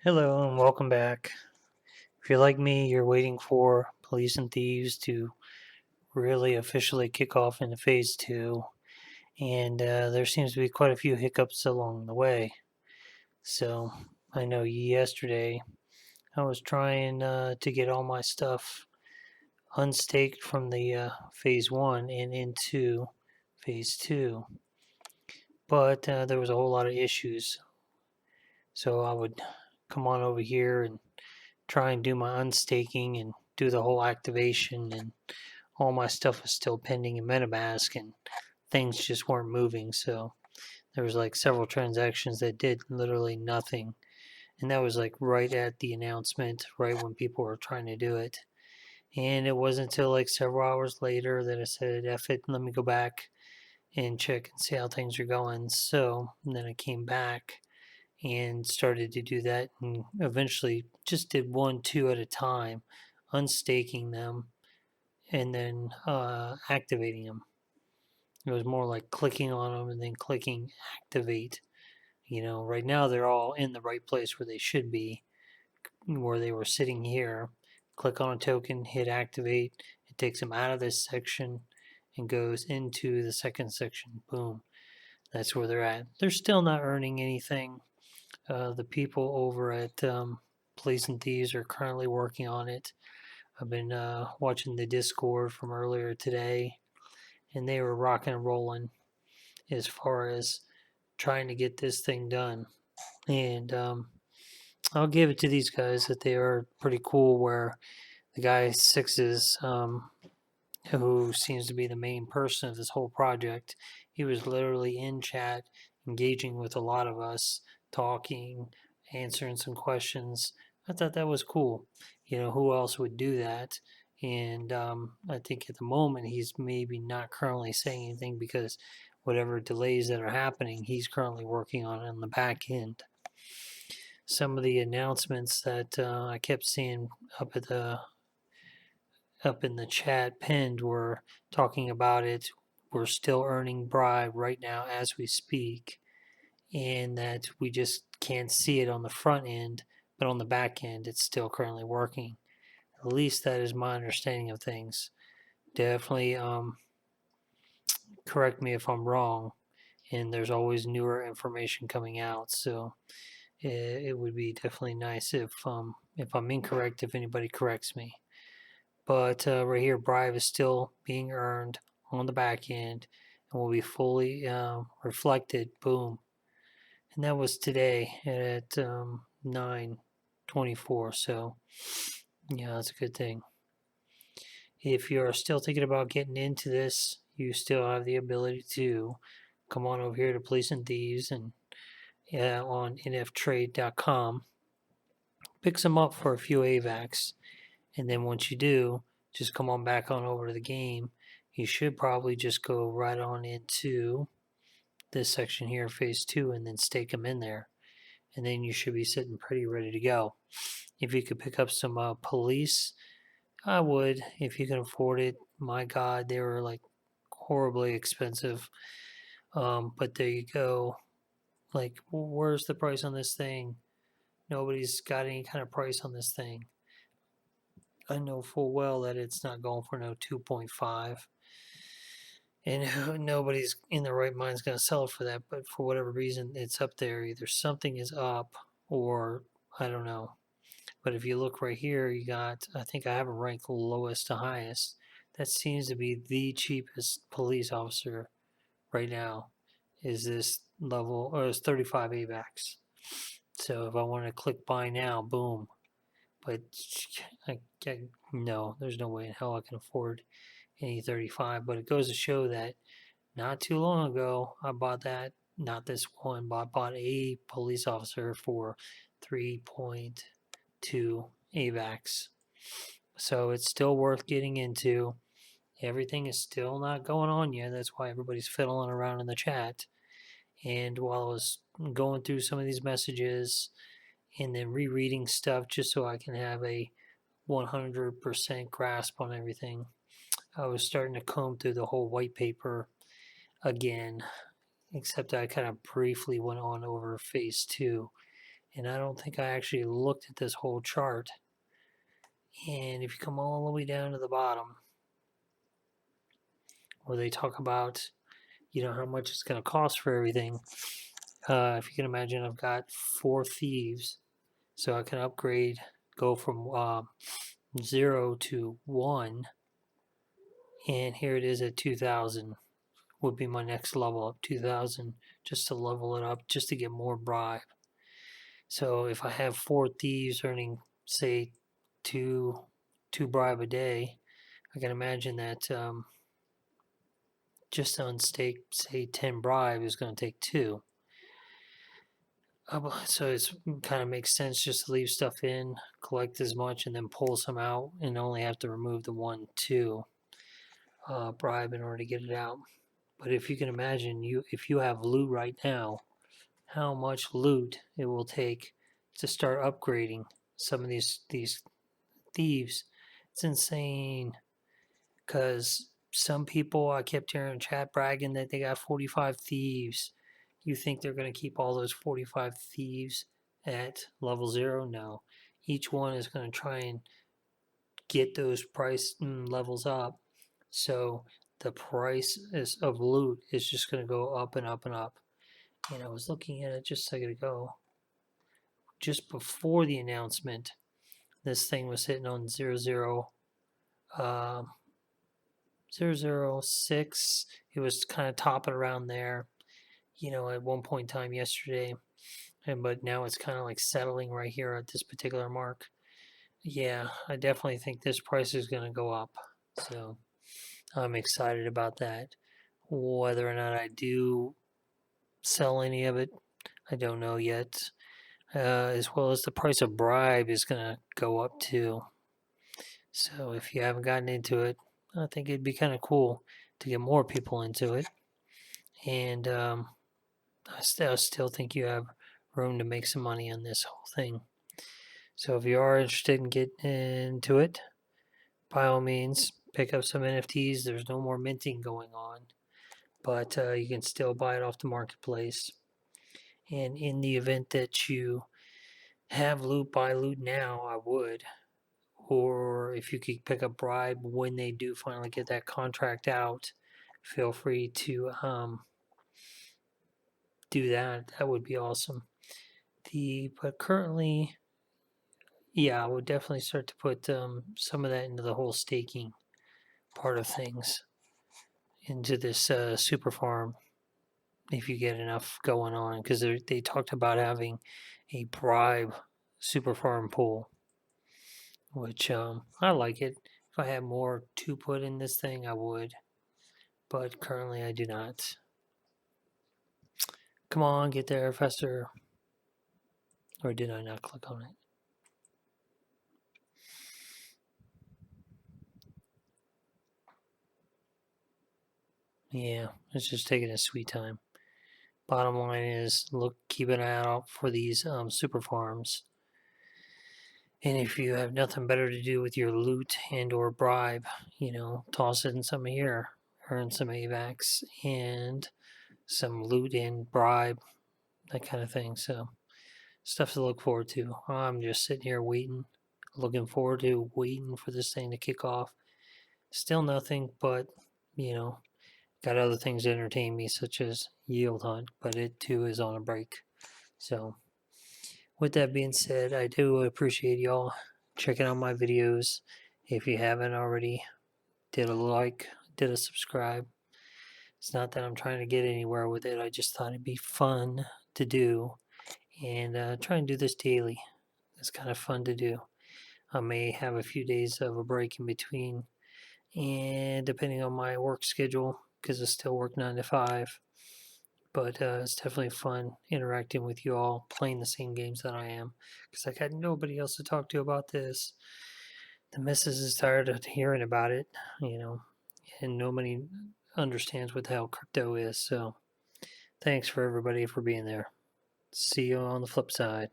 Hello and welcome back. If you're like me, you're waiting for Police and Thieves to really officially kick off into phase two, and there seems to be quite a few hiccups along the way. So I know yesterday I was trying to get all my stuff unstaked from the phase one and into phase two, but there was a whole lot of issues. So I would come on over here and try and do my unstaking and do the whole activation, and all my stuff was still pending in MetaMask, and things just weren't moving. So there was like several transactions that did literally nothing, and that was like right at the announcement, right when people were trying to do it. And it wasn't until like several hours later that I said, "F it, let me go back and check and see how things are going." So then I came back and started to do that, and eventually just did one, two at a time, unstaking them and then activating them. It was more like clicking on them and then clicking activate. Right now they're all in the right place where they should be, where they were sitting here. Click on a token, hit activate. It takes them out of this section and goes into the second section. Boom. That's where they're at. They're still not earning anything. The people over at Police and Thieves are currently working on it. I've been watching the Discord from earlier today, and they were rocking and rolling as far as trying to get this thing done. And I'll give it to these guys that they are pretty cool. Where the guy Sixes, who seems to be the main person of this whole project, he was literally in chat, engaging with a lot of us, talking, answering some questions. I thought that was cool. Who else would do that? And I think at the moment he's maybe not currently saying anything because whatever delays that are happening, he's currently working on the back end. Some of the announcements that I kept seeing up at the up in the chat pinned were talking about it. We're still earning bribe right now as we speak, and that we just can't see it on the front end, but on the back end, it's still currently working. At least that is my understanding of things. Definitely correct me if I'm wrong, and there's always newer information coming out. So it would be definitely nice if I'm incorrect, if anybody corrects me. But right here, bribe is still being earned on the back end and will be fully reflected. Boom, and that was today at 9:24. So yeah, that's a good thing. If you're still thinking about getting into this, you still have the ability to come on over here to Police and Thieves and on nftrade.com, pick some up for a few AVAX, and then once you do, just come on back on over to the game. You should probably just go right on into this section here, phase two, and then stake them in there. And then you should be sitting pretty ready to go. If you could pick up some police, I would, if you can afford it. My God, they were like horribly expensive. But there you go. Like, where's the price on this thing? Nobody's got any kind of price on this thing. I know full well that it's not going for no 2.5, and nobody's in their right mind is going to sell it for that. But for whatever reason, it's up there. Either something is up, or I don't know. But if you look right here, you got, I think I have a rank lowest to highest. That seems to be the cheapest police officer right now. Is this level, or is 35 AVAX? So if I want to click buy now, boom. But no, there's no way in hell I can afford any 35. But it goes to show that not too long ago, I bought that, not this one, but I bought a police officer for 3.2 AVAX. So it's still worth getting into. Everything is still not going on yet. That's why everybody's fiddling around in the chat. And while I was going through some of these messages and then rereading stuff just so I can have a 100% grasp on everything, I was starting to comb through the whole white paper again, except I kind of briefly went on over phase two. And I don't think I actually looked at this whole chart. And if you come all the way down to the bottom, where they talk about, how much it's going to cost for everything, if you can imagine, I've got 4 thieves, so I can upgrade, go from 0 to 1, and here it is at 2,000. Would be my next level up, 2,000, just to level it up, just to get more bribe. So if I have 4 thieves earning, say, two bribe a day, I can imagine that just on stake, say 10 bribe is going to take 2. So it's kind of makes sense just to leave stuff in, collect as much, and then pull some out, and only have to remove the 1, 2 bribe in order to get it out. But if you can imagine, if you have loot right now, how much loot it will take to start upgrading some of these thieves. It's insane. Because some people, I kept hearing in chat bragging that they got 45 thieves. You think they're going to keep all those 45 thieves at level 0? No. Each one is going to try and get those price levels up. So the price of loot is just going to go up and up and up. And I was looking at it just a second ago. Just before the announcement, this thing was sitting on 006. It was kind of topping around there, at one point in time yesterday. But now it's kind of like settling right here at this particular mark. Yeah, I definitely think this price is going to go up. So I'm excited about that. Whether or not I do sell any of it, I don't know yet. As well as the price of bribe is going to go up too. So if you haven't gotten into it, I think it'd be kind of cool to get more people into it. And I still think you have room to make some money on this whole thing. So if you are interested in getting into it, by all means, pick up some NFTs. There's no more minting going on, but you can still buy it off the marketplace. And in the event that you have loot, buy loot now, I would. Or if you could pick up bribe when they do finally get that contract out, feel free to do that. That would be awesome. But currently, yeah, I would definitely start to put some of that into the whole staking part of things, into this super farm, if you get enough going on, because they talked about having a bribe super farm pool, which I like it. If I had more to put in this thing, I would, but currently I do not. Come on, get there faster. Or did I not click on it? Yeah, it's just taking a sweet time. Bottom line is, keep an eye out for these super farms. And if you have nothing better to do with your loot and or bribe, toss it in some here, earn some AVAX and some loot and bribe, that kind of thing. So stuff to look forward to. I'm just sitting here looking forward to waiting for this thing to kick off. Still nothing, but got other things to entertain me, such as Yield Hunt, but it too is on a break. So with that being said, I do appreciate y'all checking out my videos. If you haven't already, did a like, did a subscribe. It's not that I'm trying to get anywhere with it. I just thought it'd be fun to do, and try and do this daily. It's kind of fun to do. I may have a few days of a break in between, and depending on my work schedule, because I still work 9 to 5. But it's definitely fun interacting with you all, playing the same games that I am, because I got nobody else to talk to about this. The missus is tired of hearing about it, and nobody understands what the hell crypto is. So thanks for everybody for being there. See you on the flip side.